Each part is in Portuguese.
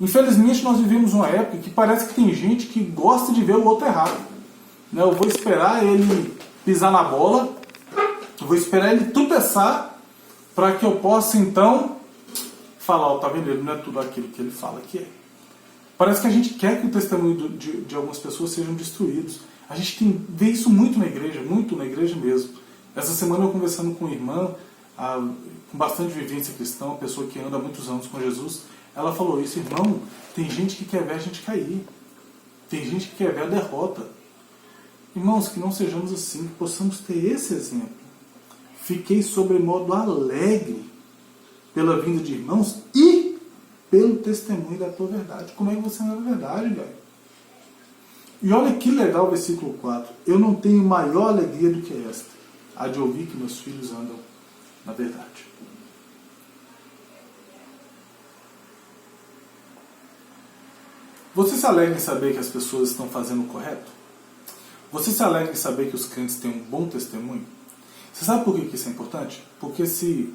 Infelizmente nós vivemos uma época que parece que tem gente que gosta de ver o outro errado. Né? Eu vou esperar ele pisar na bola, eu vou esperar ele tropeçar, para que eu possa então falar, tá vendo? Ele não é tudo aquilo que ele fala que é. Parece que a gente quer que o testemunho de algumas pessoas sejam destruídos. A gente vê isso muito na igreja mesmo. Essa semana eu conversando com uma irmã, com bastante vivência cristã, uma pessoa que anda há muitos anos com Jesus, ela falou isso: irmão, tem gente que quer ver a gente cair. Tem gente que quer ver a derrota. Irmãos, que não sejamos assim, que possamos ter esse exemplo. Fiquei sobremodo alegre pela vinda de irmãos e pelo testemunho da tua verdade. Como é que você anda na verdade, velho? E olha que legal o versículo 4. Eu não tenho maior alegria do que esta, a de ouvir que meus filhos andam na verdade. Você se alegra em saber que as pessoas estão fazendo o correto? Você se alegra em saber que os crentes têm um bom testemunho? Você sabe por que isso é importante? Porque se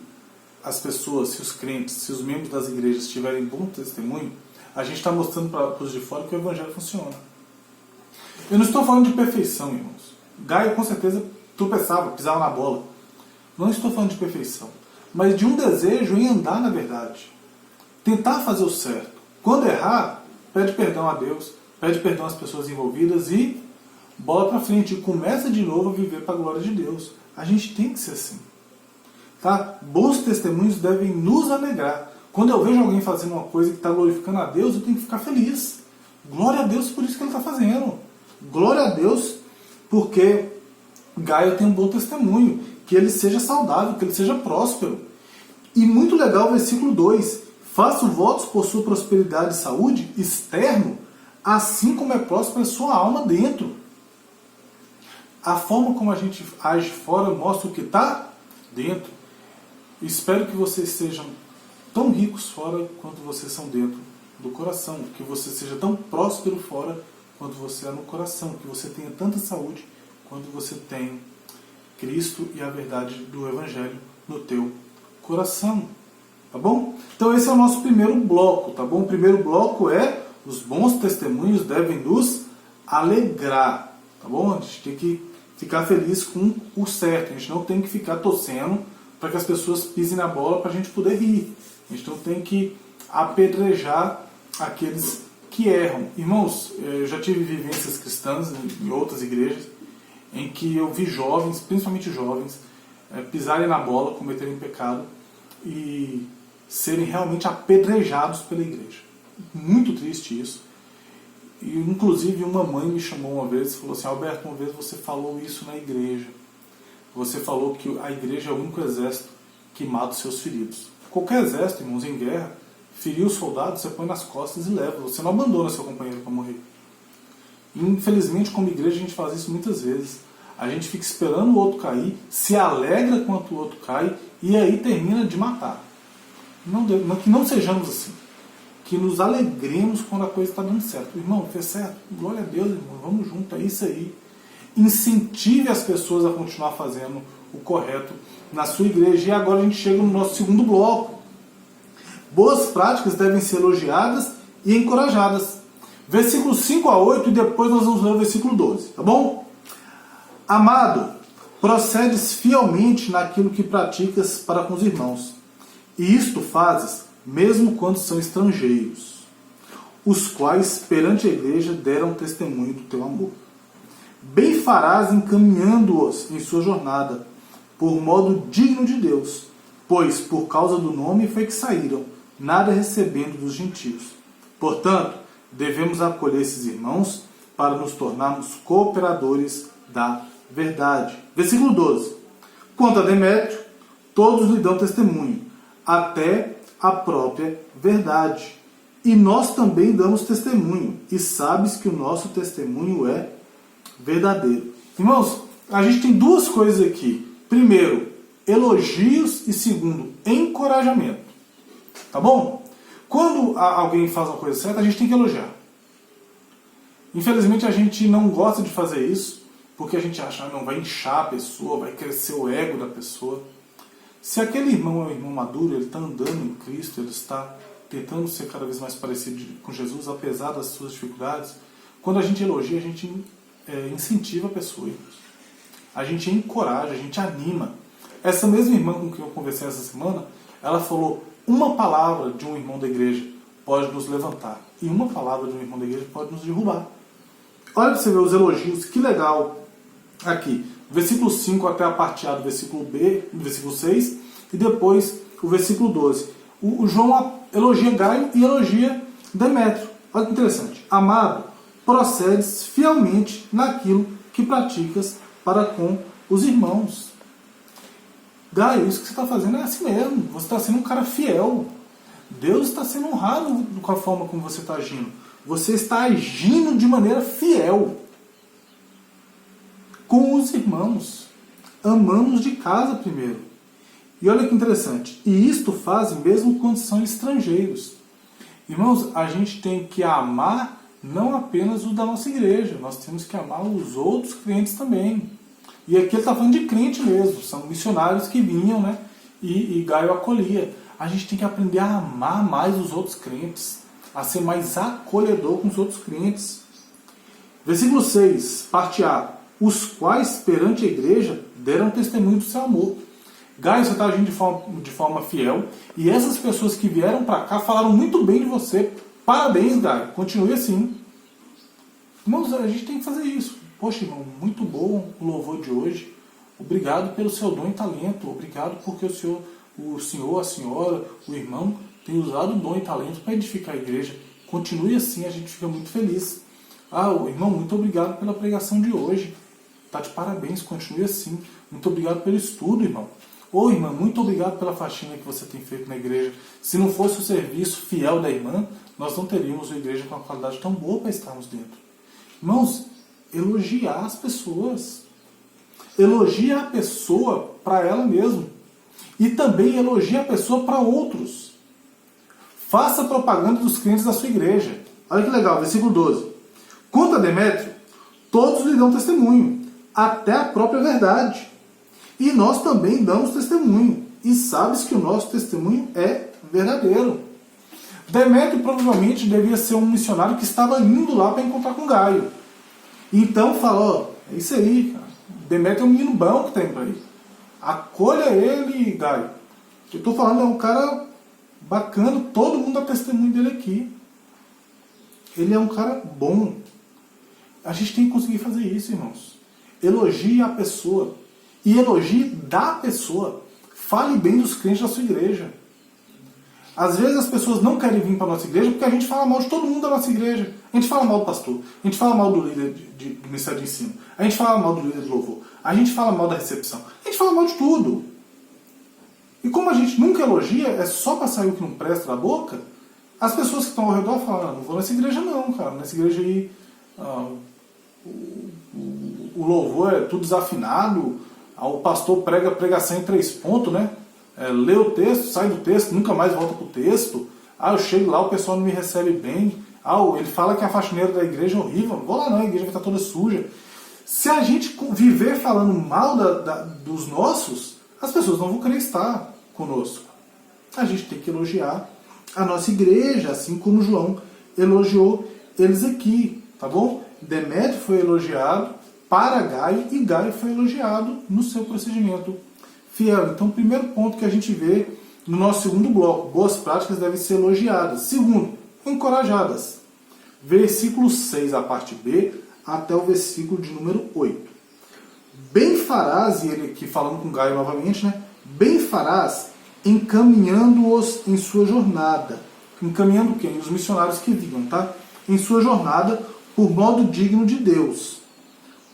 as pessoas, se os crentes, se os membros das igrejas tiverem bom testemunho, a gente está mostrando para os de fora que o evangelho funciona. Eu não estou falando de perfeição, irmãos. Gaio com certeza tropeçava, pisava na bola. Não estou falando de perfeição, mas de um desejo em andar na verdade. Tentar fazer o certo. Quando errar, pede perdão a Deus, pede perdão às pessoas envolvidas e bola para frente. E começa de novo a viver para a glória de Deus. A gente tem que ser assim. Tá? Bons testemunhos devem nos alegrar. Quando eu vejo alguém fazendo uma coisa que está glorificando a Deus, eu tenho que ficar feliz. Glória a Deus por isso que ele está fazendo. Glória a Deus porque Gaio tem um bom testemunho. Que ele seja saudável, que ele seja próspero. E muito legal o versículo 2. Faço votos por sua prosperidade e saúde externo, assim como é próspera a sua alma dentro. A forma como a gente age fora mostra o que está dentro. Espero que vocês sejam tão ricos fora quanto vocês são dentro do coração. Que você seja tão próspero fora quanto você é no coração. Que você tenha tanta saúde quanto você tem Cristo e a verdade do Evangelho no teu coração. Tá bom? Então esse é o nosso primeiro bloco. Tá bom? O primeiro bloco é: os bons testemunhos devem nos alegrar. Tá bom? A gente tem que ficar feliz com o certo. A gente não tem que ficar torcendo para que as pessoas pisem na bola para a gente poder rir. A gente não tem que apedrejar aqueles que erram. Irmãos, eu já tive vivências cristãs em outras igrejas em que eu vi jovens, principalmente jovens, pisarem na bola, cometerem pecado e serem realmente apedrejados pela igreja. Muito triste isso. E, inclusive, uma mãe me chamou uma vez e falou assim: Alberto, uma vez você falou isso na igreja. Você falou que a igreja é o único exército que mata os seus feridos. Qualquer exército, irmãos, em guerra, ferir o soldado, você põe nas costas e leva. Você não abandona seu companheiro para morrer. E, infelizmente, como igreja, a gente faz isso muitas vezes. A gente fica esperando o outro cair, se alegra quando o outro cai e aí termina de matar. Que não sejamos assim. Que nos alegremos quando a coisa está dando certo. Irmão, fez certo? Glória a Deus, irmão. Vamos junto, é isso aí. Incentive as pessoas a continuar fazendo o correto na sua igreja. E agora a gente chega no nosso segundo bloco. Boas práticas devem ser elogiadas e encorajadas. Versículos 5 a 8 e depois nós vamos ler o versículo 12. Tá bom? Amado, procedes fielmente naquilo que praticas para com os irmãos. E isto fazes mesmo quando são estrangeiros, os quais perante a igreja deram testemunho do teu amor. Bem farás encaminhando-os em sua jornada, por modo digno de Deus, pois por causa do nome foi que saíram, nada recebendo dos gentios. Portanto, devemos acolher esses irmãos para nos tornarmos cooperadores da verdade. Versículo 12. Quanto a Demétrio, todos lhe dão testemunho, até a própria verdade. E nós também damos testemunho, e sabes que o nosso testemunho é verdadeiro. Irmãos, a gente tem duas coisas aqui. Primeiro, elogios, e segundo, encorajamento. Tá bom? Quando alguém faz uma coisa certa, a gente tem que elogiar. Infelizmente a gente não gosta de fazer isso, porque a gente acha que não vai inchar a pessoa, vai crescer o ego da pessoa. Se aquele irmão é um irmão maduro, ele está andando em Cristo, ele está tentando ser cada vez mais parecido com Jesus, apesar das suas dificuldades, quando a gente elogia, a gente incentiva a pessoa. A gente encoraja, a gente anima. Essa mesma irmã com quem eu conversei essa semana, ela falou, uma palavra de um irmão da igreja pode nos levantar. E uma palavra de um irmão da igreja pode nos derrubar. Olha para você ver os elogios, que legal. Aqui, versículo 5 até a parte A do versículo B, do versículo 6, e depois o versículo 12. O João elogia Gaio e elogia Demétrio. Olha que interessante. Amado, procedes fielmente naquilo que praticas para com os irmãos. Gaio, isso que você está fazendo é assim mesmo. Você está sendo um cara fiel. Deus está sendo honrado com a forma como você está agindo. Você está agindo de maneira fiel com os irmãos. Amamos de casa primeiro. E olha que interessante. E isto fazem mesmo quando são estrangeiros. Irmãos, a gente tem que amar não apenas os da nossa igreja. Nós temos que amar os outros crentes também. E aqui ele está falando de crente mesmo. São missionários que vinham, né? E Gaio acolhia. A gente tem que aprender a amar mais os outros crentes. A ser mais acolhedor com os outros crentes. Versículo 6, parte A. Os quais, perante a igreja, deram testemunho do seu amor. Gaio, você está agindo de forma fiel. E essas pessoas que vieram para cá falaram muito bem de você. Parabéns, Gaio. Continue assim. Irmãos, a gente tem que fazer isso. Poxa, irmão, muito bom o louvor de hoje. Obrigado pelo seu dom e talento. Obrigado porque o senhor, a senhora, o irmão tem usado o dom e talento para edificar a igreja. Continue assim, a gente fica muito feliz. Irmão, muito obrigado pela pregação de hoje. Tá de parabéns, continue assim. Muito obrigado pelo estudo, irmão. Irmã, muito obrigado pela faxina que você tem feito na igreja. Se não fosse o serviço fiel da irmã, nós não teríamos uma igreja com uma qualidade tão boa para estarmos dentro. Irmãos, elogiar as pessoas. Elogia a pessoa para ela mesma. E também elogia a pessoa para outros. Faça propaganda dos crentes da sua igreja. Olha que legal, versículo 12. Quanto a Demétrio, todos lhe dão testemunho, até a própria verdade. E nós também damos testemunho. E sabes que o nosso testemunho é verdadeiro. Demétrio provavelmente devia ser um missionário que estava indo lá para encontrar com Gaio. Então fala, é isso aí, cara. Demétrio é um menino bom que tem para aí. Acolha ele, Gaio. Eu estou falando, é um cara bacana, todo mundo dá testemunho dele aqui. Ele é um cara bom. A gente tem que conseguir fazer isso, irmãos. Elogie a pessoa. E elogie da pessoa. Fale bem dos crentes da sua igreja. Às vezes as pessoas não querem vir para a nossa igreja porque a gente fala mal de todo mundo da nossa igreja. A gente fala mal do pastor. A gente fala mal do líder do ministério de ensino. A gente fala mal do líder de louvor. A gente fala mal da recepção. A gente fala mal de tudo. E como a gente nunca elogia, é só para sair o que não presta da boca, as pessoas que estão ao redor falam, não vou nessa igreja não, cara. Nessa igreja aí o louvor é tudo desafinado, o pastor prega pregação em 3 pontos, né? Lê o texto, sai do texto, nunca mais volta pro texto. Eu chego lá, o pessoal não me recebe bem. Ele fala que a faxineira da igreja é horrível. Não vou lá não, a igreja vai estar toda suja. Se a gente viver falando mal dos nossos, as pessoas não vão querer estar conosco. A gente tem que elogiar a nossa igreja, assim como João elogiou eles aqui, tá bom? Demétrio foi elogiado para Gaio e Gaio foi elogiado no seu procedimento fiel. Então, o primeiro ponto que a gente vê no nosso segundo bloco, boas práticas devem ser elogiadas. Segundo, encorajadas. Versículo 6, a parte B, até o versículo de número 8. Bem farás, e ele aqui falando com Gaio novamente, né? Bem farás encaminhando-os em sua jornada. Encaminhando quem? Os missionários que vinham, tá? Em sua jornada, por modo digno de Deus.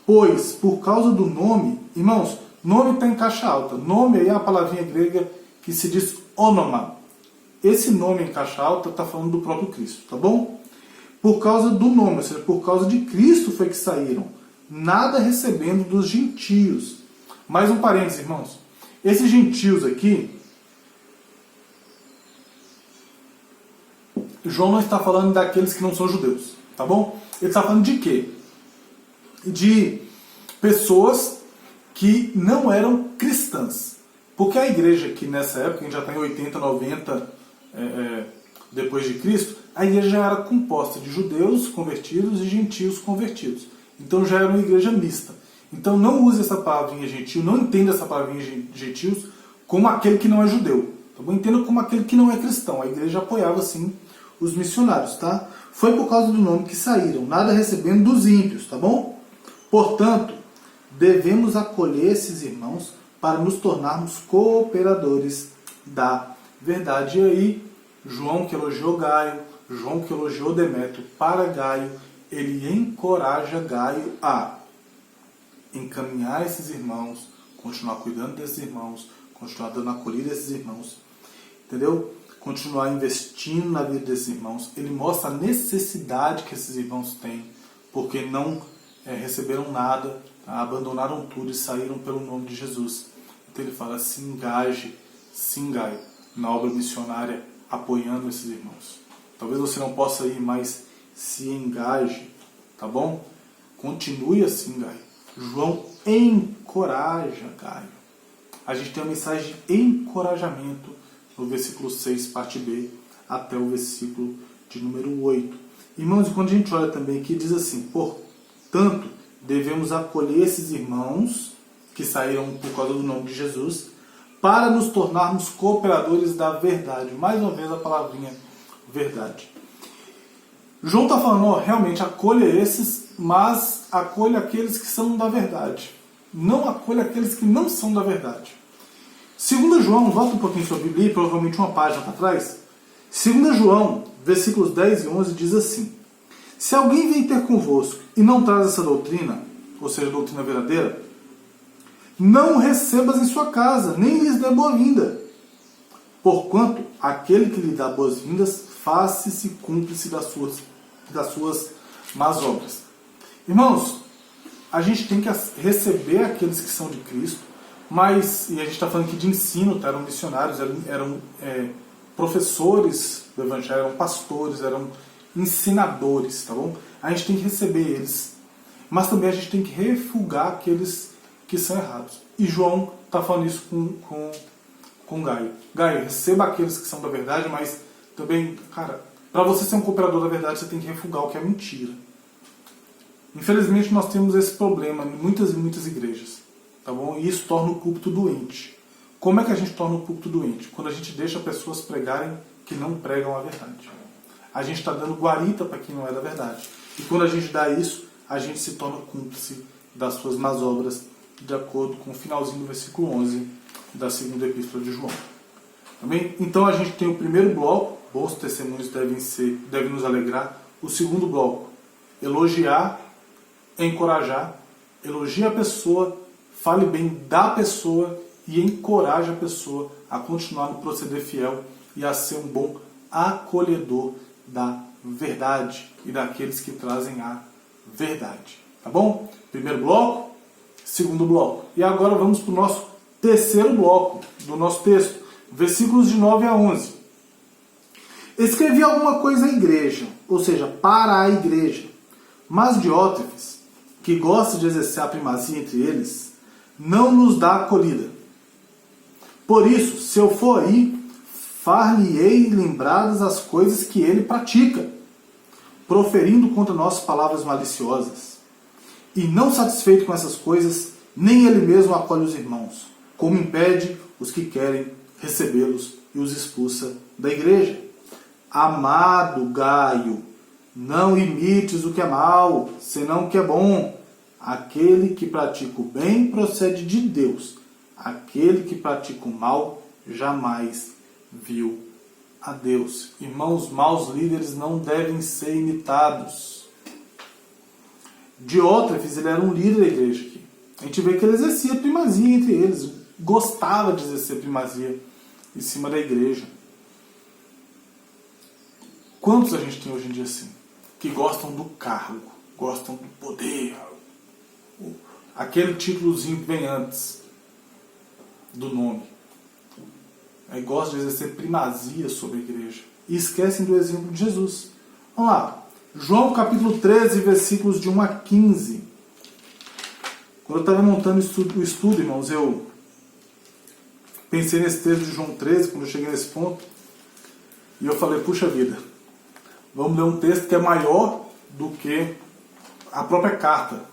Pois, por causa do nome, irmãos, nome está em caixa alta. Nome aí é a palavrinha grega que se diz onoma. Esse nome em caixa alta está falando do próprio Cristo, tá bom? Por causa do nome, ou seja, por causa de Cristo foi que saíram. Nada recebendo dos gentios. Mais um parênteses, irmãos. Esses gentios aqui, João não está falando daqueles que não são judeus, tá bom? Ele está falando de quê? De pessoas que não eram cristãs. Porque a igreja que nessa época, a gente já está em 80, 90 depois de Cristo, a igreja já era composta de judeus convertidos e gentios convertidos. Então já era uma igreja mista. Então não use essa palavrinha gentil, não entenda essa palavrinha gentios como aquele que não é judeu. Tá bom? Entenda como aquele que não é cristão. A igreja apoiava sim os missionários, tá? Foi por causa do nome que saíram, nada recebendo dos ímpios, tá bom? Portanto, devemos acolher esses irmãos para nos tornarmos cooperadores da verdade. E aí, João que elogiou Gaio, João que elogiou Demétrio para Gaio, ele encoraja Gaio a encaminhar esses irmãos, continuar cuidando desses irmãos, continuar dando acolhida a esses irmãos, entendeu? Continuar investindo na vida desses irmãos. Ele mostra a necessidade que esses irmãos têm, porque não receberam nada, tá? Abandonaram tudo e saíram pelo nome de Jesus. Então ele fala, se engaje na obra missionária, apoiando esses irmãos. Talvez você não possa ir, mas se engaje, tá bom? Continue assim, Gaio. João encoraja Gaio. A gente tem uma mensagem de encorajamento no versículo 6, parte B, até o versículo de número 8. Irmãos, quando a gente olha também aqui, diz assim, portanto, devemos acolher esses irmãos que saíram por causa do nome de Jesus, para nos tornarmos cooperadores da verdade. Mais uma vez a palavrinha verdade. João está falando, realmente acolha esses, mas acolha aqueles que são da verdade. Não acolha aqueles que não são da verdade. 2 João, volta um pouquinho sua Bíblia, provavelmente uma página para trás. 2 João, versículos 10 e 11, diz assim, se alguém vem ter convosco e não traz essa doutrina, ou seja, a doutrina verdadeira, não o recebas em sua casa, nem lhes dê boa-vinda. Porquanto, aquele que lhe dá boas-vindas, faça-se cúmplice das suas más obras. Irmãos, a gente tem que receber aqueles que são de Cristo, mas, e a gente está falando aqui de ensino, tá? Eram missionários, eram professores do Evangelho, eram pastores, eram ensinadores, tá bom? A gente tem que receber eles, mas também a gente tem que refugar aqueles que são errados. E João está falando isso com Gaio. Gaio, receba aqueles que são da verdade, mas também, cara, para você ser um cooperador da verdade, você tem que refugar o que é mentira. Infelizmente, nós temos esse problema em muitas e muitas igrejas, tá bom? E isso torna o púlpito doente. Como é que a gente torna o púlpito doente? Quando a gente deixa pessoas pregarem que não pregam a verdade. A gente está dando guarita para quem não é da verdade. E quando a gente dá isso, a gente se torna cúmplice das suas más obras, de acordo com o finalzinho do versículo 11 da segunda epístola de João. Amém? Então a gente tem o primeiro bloco, bons testemunhos devem nos alegrar. O segundo bloco, elogiar, encorajar. Elogie a pessoa, fale bem da pessoa e encoraje a pessoa a continuar no proceder fiel e a ser um bom acolhedor da verdade e daqueles que trazem a verdade. Tá bom? Primeiro bloco, segundo bloco. E agora vamos para o nosso terceiro bloco do nosso texto, versículos de 9 a 11. Escrevi alguma coisa à igreja, ou seja, para a igreja, mas Diótrefes, que gosta de exercer a primazia entre eles, não nos dá acolhida. Por isso, se eu for aí, far-lhe-ei lembradas as coisas que ele pratica, proferindo contra nós palavras maliciosas. E não satisfeito com essas coisas, nem ele mesmo acolhe os irmãos, como impede os que querem recebê-los e os expulsa da igreja. Amado Gaio, não imites o que é mal, senão o que é bom. Aquele que pratica o bem procede de Deus. Aquele que pratica o mal jamais viu a Deus. Irmãos, maus líderes não devem ser imitados. Diótrefes, ele era um líder da igreja aqui. A gente vê que ele exercia primazia entre eles, gostava de exercer primazia em cima da igreja. Quantos a gente tem hoje em dia assim? Que gostam do cargo, gostam do poder, aquele títulozinho que vem antes do nome. Aí gostam de exercer primazia sobre a igreja. E esquecem do exemplo de Jesus. Vamos lá. João capítulo 13, versículos de 1 a 15. Quando eu estava montando o estudo, irmãos, eu pensei nesse texto de João 13, quando eu cheguei nesse ponto. E eu falei, puxa vida, vamos ler um texto que é maior do que a própria carta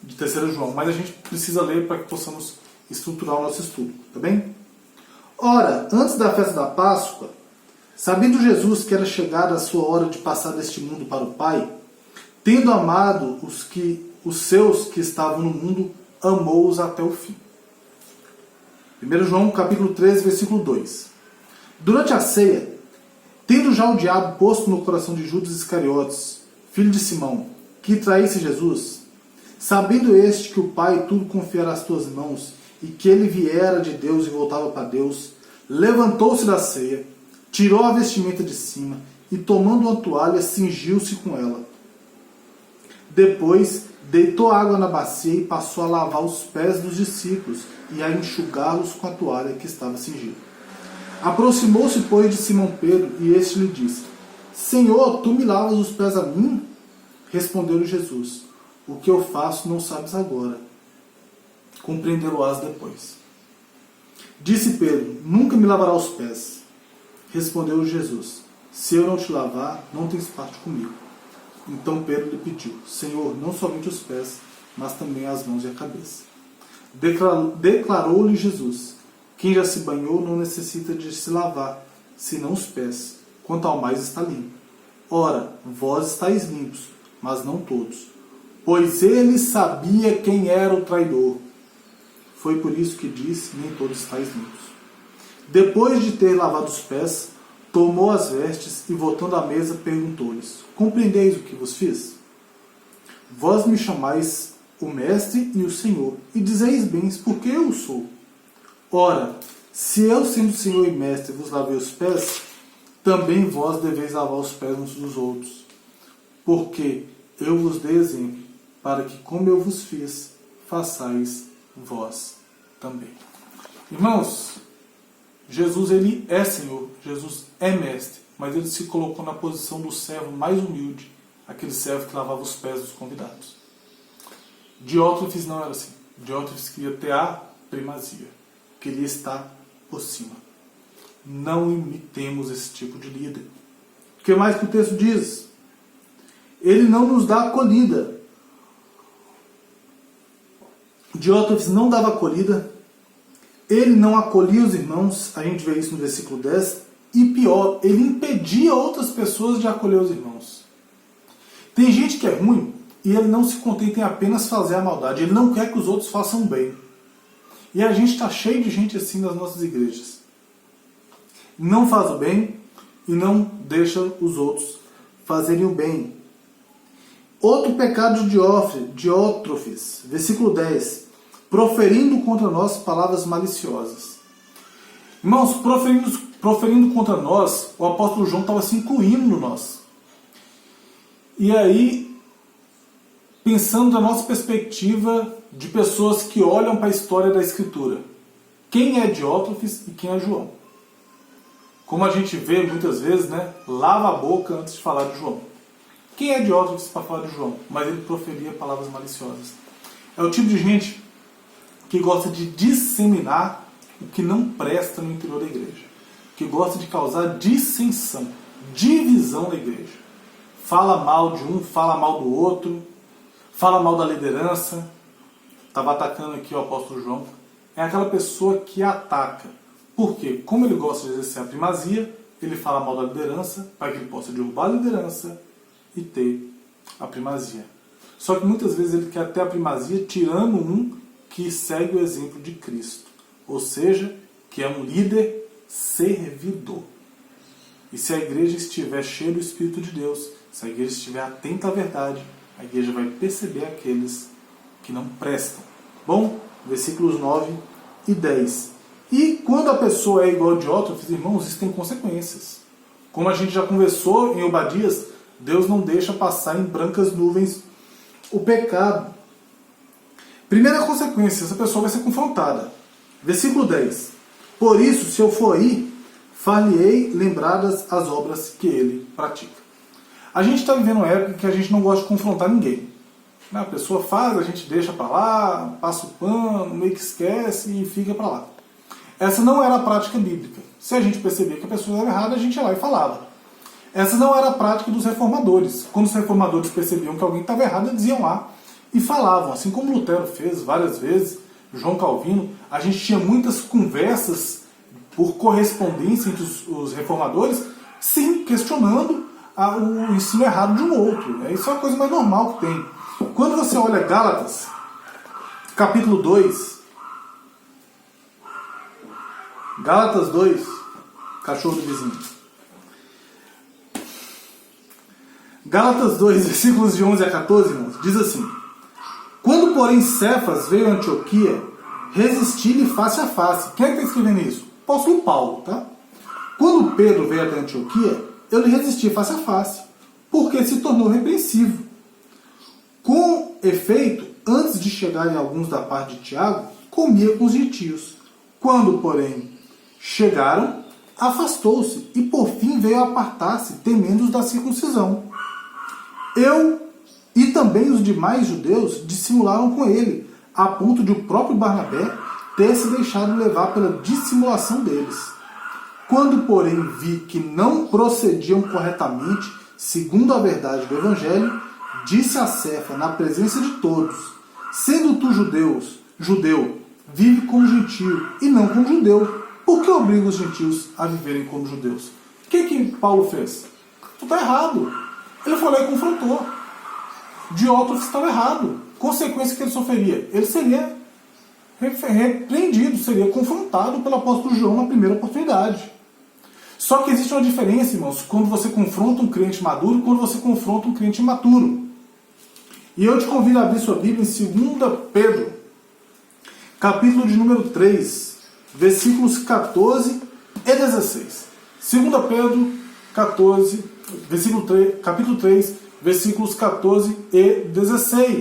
de 3 João. Mas a gente precisa ler para que possamos estruturar o nosso estudo, tá bem? Ora, antes da festa da Páscoa, sabendo Jesus que era chegada a sua hora de passar deste mundo para o Pai, tendo amado os seus que estavam no mundo, amou-os até o fim. 1 João capítulo 13, versículo 2. Durante a ceia, tendo já o diabo posto no coração de Judas Iscariotes, filho de Simão, que traísse Jesus, sabendo este que o Pai tudo confiara às tuas mãos, e que ele viera de Deus e voltava para Deus, levantou-se da ceia, tirou a vestimenta de cima, e tomando uma toalha, cingiu-se com ela. Depois, deitou água na bacia e passou a lavar os pés dos discípulos, e a enxugá-los com a toalha que estava cingida. Aproximou-se, pois, de Simão Pedro, e este lhe disse, Senhor, tu me lavas os pés a mim? Respondeu-lhe Jesus, o que eu faço não sabes agora, compreendê-lo-ás depois. Disse Pedro, nunca me lavará os pés. Respondeu Jesus, se eu não te lavar, não tens parte comigo. Então Pedro lhe pediu, Senhor, não somente os pés, mas também as mãos e a cabeça. Declarou-lhe Jesus, quem já se banhou não necessita de se lavar, senão os pés, quanto ao mais está limpo. Ora, vós estáis limpos, mas não todos. Pois ele sabia quem era o traidor. Foi por isso que disse, nem todos estáis limpos. Depois de ter lavado os pés, tomou as vestes e, voltando à mesa, perguntou-lhes, compreendeis o que vos fiz? Vós me chamais o Mestre e o Senhor, e dizeis bem, porque eu o sou. Ora, se eu, sendo Senhor e Mestre, vos lavei os pés, também vós deveis lavar os pés uns dos outros. Porque eu vos dei exemplo, para que, como eu vos fiz, façais vós também. Irmãos, Jesus ele é Senhor, Jesus é Mestre, mas ele se colocou na posição do servo mais humilde, aquele servo que lavava os pés dos convidados. Diótrefes não era assim. Diótrefes queria ter a primazia, queria estar por cima. Não imitemos esse tipo de líder. O que mais que o texto diz? Ele não nos dá acolhida. Diótrefes não dava acolhida, ele não acolhia os irmãos, a gente vê isso no versículo 10, e pior, ele impedia outras pessoas de acolher os irmãos. Tem gente que é ruim e ele não se contenta em apenas fazer a maldade, ele não quer que os outros façam bem. E a gente está cheio de gente assim nas nossas igrejas. Não faz o bem e não deixa os outros fazerem o bem. Outro pecado de Diótrefes, versículo 10, proferindo contra nós palavras maliciosas. Irmãos, proferindo contra nós, o apóstolo João estava se incluindo no nós. E aí, pensando da nossa perspectiva de pessoas que olham para a história da Escritura, quem é Diótrefes e quem é João? Como a gente vê muitas vezes, né, lava a boca antes de falar de João. Quem é Diótrefes para falar de João? Mas ele proferia palavras maliciosas. É o tipo de gente que gosta de disseminar o que não presta no interior da igreja. Que gosta de causar dissensão, divisão da igreja. Fala mal de um, fala mal do outro, fala mal da liderança. Estava atacando aqui o apóstolo João. É aquela pessoa que ataca. Por quê? Como ele gosta de exercer a primazia, ele fala mal da liderança para que ele possa derrubar a liderança e ter a primazia. Só que muitas vezes ele quer ter a primazia tirando um que segue o exemplo de Cristo. Ou seja, que é um líder servidor. E se a igreja estiver cheia do Espírito de Deus, se a igreja estiver atenta à verdade, a igreja vai perceber aqueles que não prestam. Bom, versículos 9 e 10. E quando a pessoa é igual a Diótrefes, irmãos, isso tem consequências. Como a gente já conversou em Obadias, Deus não deixa passar em brancas nuvens o pecado. Primeira consequência, essa pessoa vai ser confrontada. Versículo 10. Por isso, se eu for aí, far-lhe-ei lembradas as obras que ele pratica. A gente está vivendo uma época que a gente não gosta de confrontar ninguém. A pessoa faz, a gente deixa para lá, passa o pano, meio que esquece e fica para lá. Essa não era a prática bíblica. Se a gente percebia que a pessoa estava errada, a gente ia lá e falava. Essa não era a prática dos reformadores. Quando os reformadores percebiam que alguém estava errado, eles iam lá e falavam. Assim como Lutero fez várias vezes, João Calvino, a gente tinha muitas conversas por correspondência entre os reformadores, sim, questionando o ensino errado de um outro. Isso é a coisa mais normal que tem. Quando você olha Gálatas, capítulo 2, Gálatas 2, cachorro do vizinho. Gálatas 2, versículos de 11 a 14, irmãos, diz assim: Quando, porém, Cefas veio a Antioquia, resisti-lhe face a face. Quem é que está escrevendo isso? Apóstolo Paulo, tá? Quando Pedro veio até Antioquia, eu lhe resisti face a face, porque se tornou repreensivo. Com efeito, antes de chegarem alguns da parte de Tiago, comia com os gentios. Quando, porém, chegaram, afastou-se e por fim veio a apartar-se, temendo os da circuncisão. Eu e também os demais judeus dissimularam com ele, a ponto de o próprio Barnabé ter se deixado levar pela dissimulação deles. Quando, porém, vi que não procediam corretamente, segundo a verdade do Evangelho, disse a Cefa, na presença de todos: Sendo tu judeu, vive como gentio e não como judeu. Por que obriga os gentios a viverem como judeus? O que Paulo fez? Tu está errado. Ele foi lá e confrontou. Diótrefes estava errado. Consequência que ele sofreria? Ele seria repreendido, seria confrontado pelo apóstolo João na primeira oportunidade. Só que existe uma diferença, irmãos, quando você confronta um crente maduro e quando você confronta um crente imaturo. E eu te convido a abrir sua Bíblia em 2 Pedro, capítulo de número 3, versículos 14 e 16. 2 Pedro 14, capítulo 3, versículos 14 e 16.